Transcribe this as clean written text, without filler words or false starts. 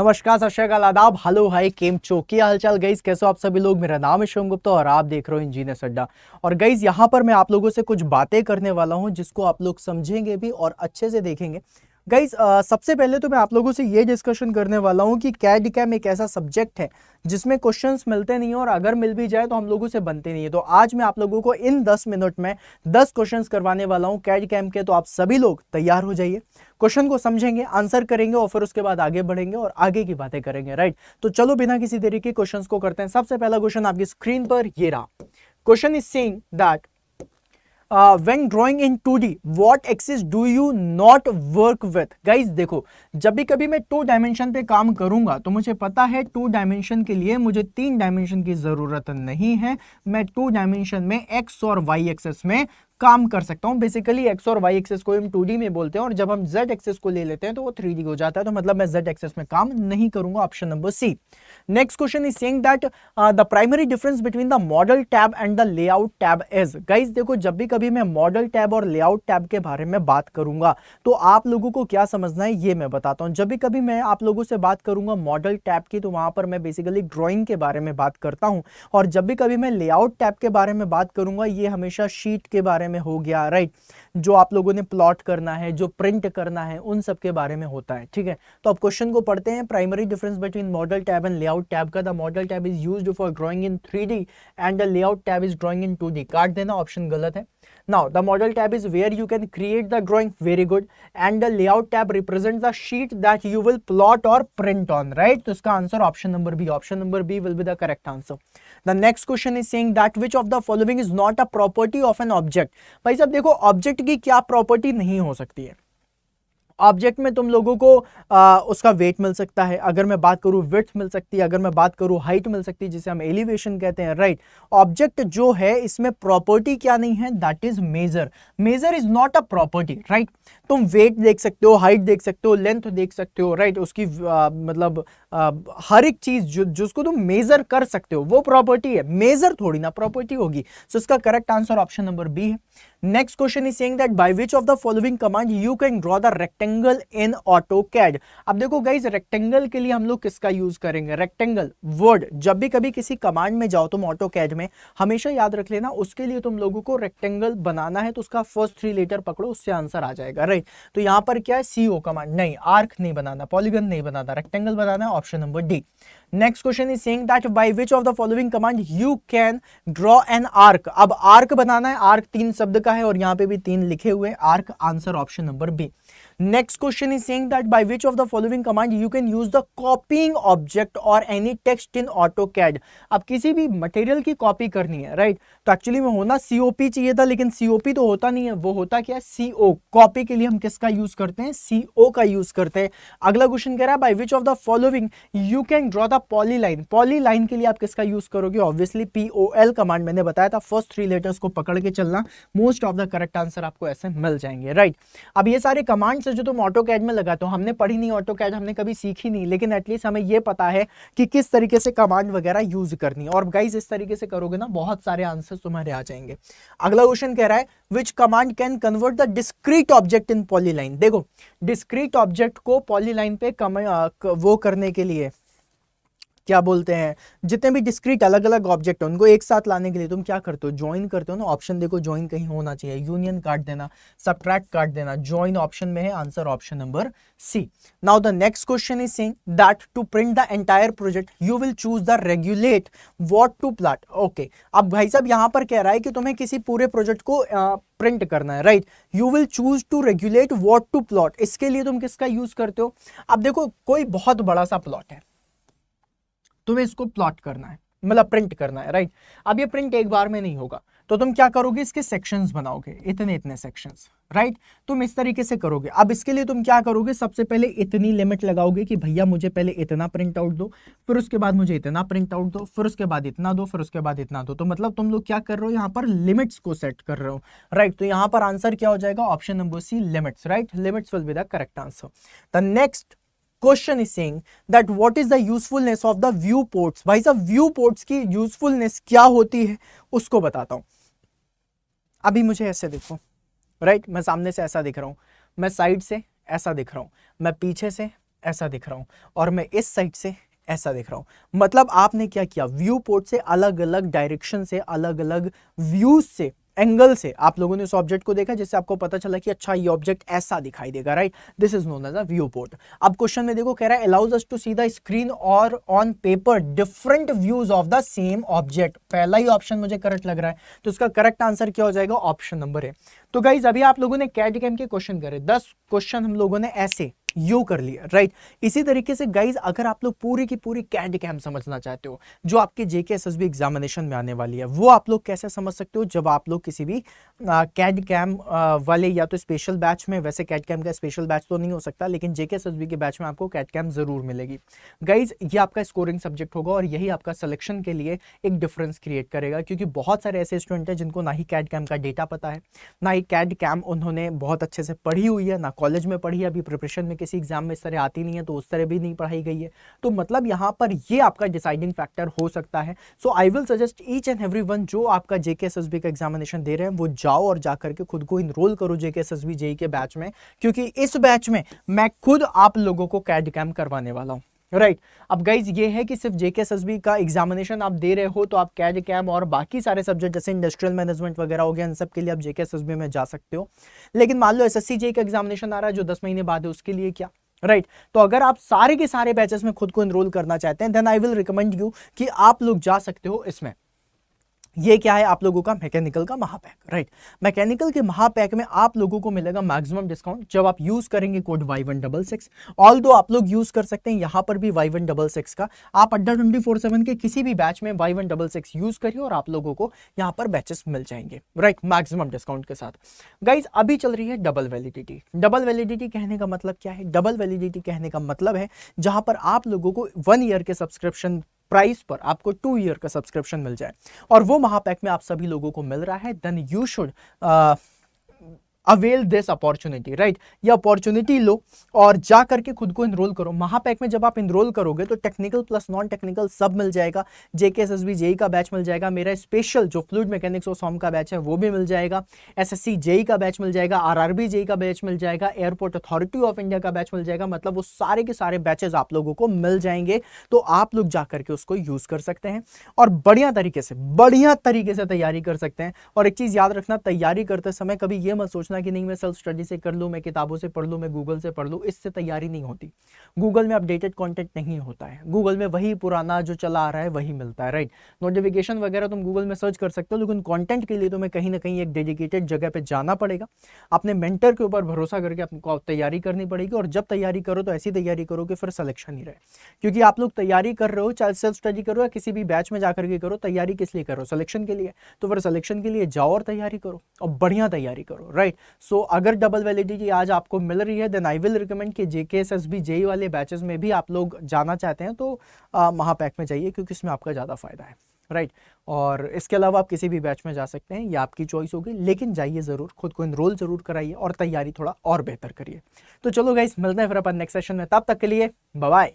नमस्कार, सत श्री अकाल, आदाब, हेलो, हाय, केम चो, क्या हालचाल गाइस, कैसे हो आप सभी लोग। मेरा नाम है शिवम गुप्ता और आप देख रहे हो इंजीनियर अड्डा। और गाइस यहाँ पर मैं आप लोगों से कुछ बातें करने वाला हूँ जिसको आप लोग समझेंगे भी और अच्छे से देखेंगे। गाइस सबसे पहले तो मैं आप लोगों से ये डिस्कशन करने वाला हूँ कि कैड कैम एक ऐसा सब्जेक्ट है जिसमें क्वेश्चंस मिलते नहीं और अगर मिल भी जाए तो हम लोगों से बनते नहीं है। तो आज मैं आप लोगों को इन 10 मिनट में 10 क्वेश्चंस करवाने वाला हूँ कैड कैम के। तो आप सभी लोग तैयार हो जाइए, क्वेश्चन को समझेंगे, आंसर करेंगे और फिर उसके बाद आगे बढ़ेंगे और आगे की बातें करेंगे। राइट, तो चलो बिना किसी देरी के क्वेश्चंस को करते हैं। सबसे पहला क्वेश्चन आपकी स्क्रीन पर ये रहा। Question is saying that when drawing in 2D what axis do you not work with। Guys देखो, जब भी कभी मैं 2 डायमेंशन पे काम करूंगा तो मुझे पता है 2 डायमेंशन के लिए मुझे 3 डायमेंशन की जरूरत नहीं है। मैं 2 डायमेंशन में एक्स और वाई एक्सेस में काम कर सकता हूं। बेसिकली एक्स और वाई एक्सेस को हम 2D में बोलते हैं और जब हम जेड एक्सेस को ले लेते हैं तो वो 3D हो जाता है। तो मतलब मैं जेड एक्सेस में काम नहीं करूंगा, option number C. Next question is saying that the primary difference between the model tab and the layout tab is. Guys देखो, जब भी कभी मैं मॉडल टैब और लेआउट टैब के बारे में बात करूंगा तो आप लोगों को क्या समझना है ये मैं बताता हूं। जब भी कभी मैं आप लोगों से बात करूंगा मॉडल टैब की तो वहां पर मैं बेसिकली ड्राइंग के बारे में बात करता हूं, और जब भी कभी मैं लेआउट टैब के बारे में बात करूंगा ये हमेशा शीट के बारे में हो गया। राइट, जो आप लोगों ने प्लॉट करना है, जो प्रिंट करना है, उन सब के बारे में होता है। ठीक है, तो अब क्वेश्चन को पढ़ते हैं। Primary difference between model tab and layout tab का, the model tab is used for drawing in 3D and the layout tab is drawing in 2D। काट देना, ऑप्शन गलत है। Now the model tab is where you can create the drawing, very good, and the layout tab represents the sheet that you will plot or print on, right? तो इसका answer option number B, option number B will be the correct answer. The next question is saying that which of the following is not a property of an object। भाई साहब देखो, object की क्या property नहीं हो सकती है। Object में तुम लोगों को उसका वेट मिल सकता है, अगर मैं बात करूं विड्थ मिल सकती है, अगर मैं बात करूं हाइट मिल सकती है जिसे हम एलिवेशन कहते हैं। राइट, ऑब्जेक्ट जो है इसमें प्रॉपर्टी क्या नहीं है, that is major. Major is not a property. Right, तुम वेट देख सकते हो, हाइट देख सकते हो, लेंथ देख सकते हो। राइट, उसकी मतलब हर एक चीज जिसको तुम मेजर कर सकते हो वो प्रॉपर्टी है, मेजर थोड़ी ना प्रॉपर्टी होगी। सो इसका correct answer option number B है। Next question is saying that by which of the following command you can draw the rectangle in AutoCAD. अब देखो गाइज, रेक्टेंगल के लिए हम लोग किसका यूज करेंगे, रेक्टेंगल वर्ड। जब भी कभी किसी कमांड में जाओ तुम ऑटोकैड में, हमेशा याद रख लेना उसके लिए तुम लोगों को रेक्टेंगल बनाना है तो उसका फर्स्ट 3 लेटर पकड़ो, उससे आंसर आ जाएगा। राइट, तो यहां पर क्या है, CO कमांड नहीं, आर्क नहीं बनाना, पॉलीगन नहीं बनाना, रेक्टेंगल बनाना है, option number D. Next question is saying that by which of the following command you can draw an arc. अब आर्क बनाना है, आर्क 3 शब्द का है और यहां पे भी 3 लिखे हुए, आर्क answer option number B. Next question is saying that by which of the following command you can use the copying object or any text in AutoCAD। अब किसी भी मटेरियल की कॉपी करनी है, राइट, तो एक्चुअली में होना COP चाहिए था, लेकिन COP तो होता नहीं है, वो होता क्या है, CO। कॉपी के लिए हम किसका यूज करते हैं, CO का यूज करते हैं। अगला क्वेश्चन कह रहा है by which of the following you can draw the polyline। Polyline के लिए आप किसका यूज करोगे, ऑब्वियसली POL कमांड मैंने बताया था, फर्स्ट 3 लेटर्स को पकड़ के चलना, most of the correct answer आपको ऐसे मिल जाएंगे। राइट, अब ये सारे कमांड्स जो तुम ऑटोकैड में लगाते हो, हमने पढ़ी नहीं ऑटोकैड, हमने कभी सीखी नहीं, लेकिन एटलीस्ट हमें ये पता है कि किस तरीके से कमांड वगैरह यूज करनी है। और गाइस इस तरीके से करोगे ना बहुत सारे आंसर्स तुम्हारे आ जाएंगे। अगला क्वेश्चन कह रहा है विच command can convert the discrete object in polyline. देखो, डिस्क्रीट ऑब्जेक्ट को पॉलीलाइन पे वो करने के लिए क्या बोलते हैं, जितने भी डिस्क्रीट अलग अलग ऑब्जेक्ट है उनको एक साथ लाने के लिए तुम क्या करते हो, ज्वाइन करते हो ना। ऑप्शन देखो, ज्वाइन कहीं होना चाहिए, यूनियन काट देना, सबट्रैक्ट काट देना, ज्वाइन ऑप्शन में है, answer option number C. Now the next question is saying that to print the entire project you will choose the regulate what to plot. Okay, अब भाई साहब यहां पर कह रहा है कि तुम्हें किसी पूरे प्रोजेक्ट को प्रिंट करना है। Right, you will choose to regulate what to plot, इसके लिए तुम किसका यूज करते हो। अब देखो, कोई बहुत बड़ा सा प्लॉट है, तुम्हें इसको प्लॉट करना है, मतलब प्रिंट करना है। राइट, अब ये प्रिंट एक बार में नहीं होगा, तो तुम क्या करोगे, इसके सेक्शंस बनाओगे, इतने इतने सेक्शंस। राइट, तुम इस तरीके से करोगे। अब इसके लिए तुम क्या करोगे, सबसे पहले इतनी लिमिट लगाओगे कि भैया मुझे पहले इतना प्रिंट आउट दो, फिर उसके बाद मुझे इतना प्रिंट आउट दो, फिर उसके बाद इतना दो, फिर उसके बाद इतना दो। तो मतलब तुम लोग क्या कर रहे हो, यहाँ पर लिमिट्स को सेट कर रहे हो। राइट, तो यहाँ पर आंसर क्या हो जाएगा, option number C, limits. Right, limits will be the correct answer. The next question is saying that what is the usefulness of the view ports. भाई साहब व्यू पोर्ट्स की यूजफुलनेस क्या होती है उसको बताता हूं। अभी मुझे ऐसे देखो, राइट, मैं सामने से ऐसा दिख रहा हूं, मैं साइड से ऐसा दिख रहा हूं, मैं पीछे से ऐसा दिख रहा हूं और मैं इस साइड से ऐसा दिख रहा हूं। मतलब आपने क्या किया, व्यू पोर्ट से अलग अलग डायरेक्शन से, अलग अलग व्यूज से, एंगल से आप लोगों ने उस ऑब्जेक्ट को देखा, जिससे आपको पता चला कि अच्छा ये ऑब्जेक्ट ऐसा दिखाई देगा, right. This is known as a view port. अब क्वेश्चन में देखो कह रहा है allows us to see the screen और on paper different views of the same object. पहला ही ऑप्शन मुझे करेक्ट लग रहा है, तो इसका करेक्ट आंसर क्या हो जाएगा, ऑप्शन नंबर है। तो गाइज अभी आप लोगों ने कैड कैम के क्वेश्चन करे, 10 क्वेश्चन हम लोगों ने ऐसे यू कर लिया, राइट। इसी तरीके से गाइज अगर आप लोग पूरी की पूरी कैड कैम समझना चाहते हो जो आपके जेके एसएसबी एग्जामिनेशन में आने वाली है, वो आप लोग कैसे समझ सकते हो, जब आप लोग किसी भी कैड कैम वाले या तो स्पेशल बैच में, वैसे कैड कैम का स्पेशल बैच तो नहीं हो सकता, लेकिन जेके एसएसबी के बैच में आपको कैड कैम जरूर मिलेगी। गाइज ये आपका स्कोरिंग सब्जेक्ट होगा और यही आपका सिलेक्शन के लिए एक डिफरेंस क्रिएट करेगा, क्योंकि बहुत सारे ऐसे स्टूडेंट हैं जिनको ना ही कैड कैम का डेटा पता है, ना ही कैड कैम उन्होंने बहुत अच्छे से पढ़ी हुई है, ना कॉलेज में पढ़ी है, अभी प्रिपरेशन में किसी एग्जाम में इस तरह आती नहीं है तो उस तरह भी नहीं पढ़ाई गई है। तो मतलब यहाँ पर ये आपका डिसाइडिंग फैक्टर हो सकता है। So I will suggest each and everyone जो आपका जेके एसएसबी का एग्जामिनेशन दे रहे हैं, वो जाओ और जाकर के खुद को इनरोल करो जेके एसएसबी जेई के बैच में, क्योंकि इस बैच में मैं खुद आप लोगों को कैड कैम करवाने वाला हूं, राइट। अब गाइज ये है कि सिर्फ जेके एसएसबी का एग्जामिनेशन आप दे रहे हो तो आप कैड कैम और बाकी सारे सब्जेक्ट जैसे इंडस्ट्रियल मैनेजमेंट वगैरह हो गया, इन सब के लिए आप जेके एसएसबी में जा सकते हो। लेकिन मान लो एसएससी जेई का एग्जामिनेशन आ रहा है जो 10 महीने बाद है, उसके लिए क्या, राइट। तो अगर आप सारे के सारे बैचेस में खुद को एनरोल करना चाहते हैं, then I will recommend you कि आप लोग जा सकते हो इसमें। ये क्या है, आप लोगों का मैकेनिकल का महापैक, राइट। मैकेनिकल के महापैक में आप लोगों को मिलेगा मैक्सिमम डिस्काउंट जब आप यूज करेंगे कोड Y166। ऑल दो आप लोग यूज कर सकते हैं यहां पर भी Y166 का, आप अड्डा 24/7 के किसी भी बैच में Y166 यूज करिए और आप लोगों को यहां पर बैचेस मिल जाएंगे, राइट, मैक्सिमम डिस्काउंट के साथ। गाइज अभी चल रही है डबल वैलिडिटी। डबल वैलिडिटी कहने का मतलब क्या है, डबल वैलिडिटी कहने का मतलब है जहां पर आप लोगों को 1 ईयर के सब्सक्रिप्शन प्राइस पर आपको 2 ईयर का सब्सक्रिप्शन मिल जाए, और वो महापैक में आप सभी लोगों को मिल रहा है, then you should avail this opportunity, right. ये अपॉर्चुनिटी लो और जा करके खुद को इनरोल करो। महापैक में जब आप इनरोल करोगे तो टेक्निकल प्लस नॉन टेक्निकल सब मिल जाएगा, जेके एसएसबी जेई का बैच मिल जाएगा, मेरा स्पेशल जो फ्लूइड मैकेनिक्स और सॉम का बैच है वो भी मिल जाएगा, एसएससी जेई का बैच मिल जाएगा, आरआरबी जेई का बैच मिल जाएगा, एयरपोर्ट अथॉरिटी ऑफ इंडिया का बैच मिल जाएगा। मतलब वो सारे के सारे बैचेस आप लोगों को मिल जाएंगे, तो आप लोग जा करके उसको यूज कर सकते हैं और बढ़िया तरीके से तैयारी कर सकते हैं। और एक चीज याद रखना, तैयारी करते समय कभी ये मत सोचना कि नहीं मैं सेल्फ स्टडी से कर लूं, मैं किताबों से पढ़ लूं, मैं गूगल से पढ़ लूं, इससे तैयारी नहीं होती। गूगल में अपडेटेड कंटेंट नहीं होता है, गूगल में वही पुराना जो चला आ रहा है वही मिलता है, राइट। नोटिफिकेशन वगैरह तुम गूगल में सर्च कर सकते हो, लेकिन कंटेंट के लिए तुम्हें कहीं ना कहीं एक डेडिकेटेड जगह पे जाना पड़ेगा, अपने मेंटर के ऊपर भरोसा करके आपको तैयारी करनी पड़ेगी। और जब तैयारी करो तो ऐसी तैयारी करो कि फिर सिलेक्शन ही रहे, क्योंकि आप लोग तैयारी कर रहे हो, चाहे सेल्फ स्टडी करो या किसी भी बैच में जाकर के करो, तैयारी किस लिए करो, सिलेक्शन के लिए। तो फिर सिलेक्शन के लिए जाओ और तैयारी करो और बढ़िया तैयारी करो, राइट। सो अगर डबल वैलिडिटी आज आपको मिल रही है, देन आई विल रिकमेंड कि जेके एसएसबी जेई वाले बैचेस में भी आप लोग जाना चाहते हैं तो महापैक में जाइए, क्योंकि इसमें आपका ज़्यादा फायदा है, राइट। और इसके अलावा आप किसी भी बैच में जा सकते हैं, ये आपकी चॉइस होगी, लेकिन जाइए ज़रूर, खुद को इनरोल जरूर कराइए और तैयारी थोड़ा और बेहतर करिए। तो चलो गाइस, मिलते हैं फिर अपन नेक्स्ट सेशन में, तब तक के लिए बाय बाय।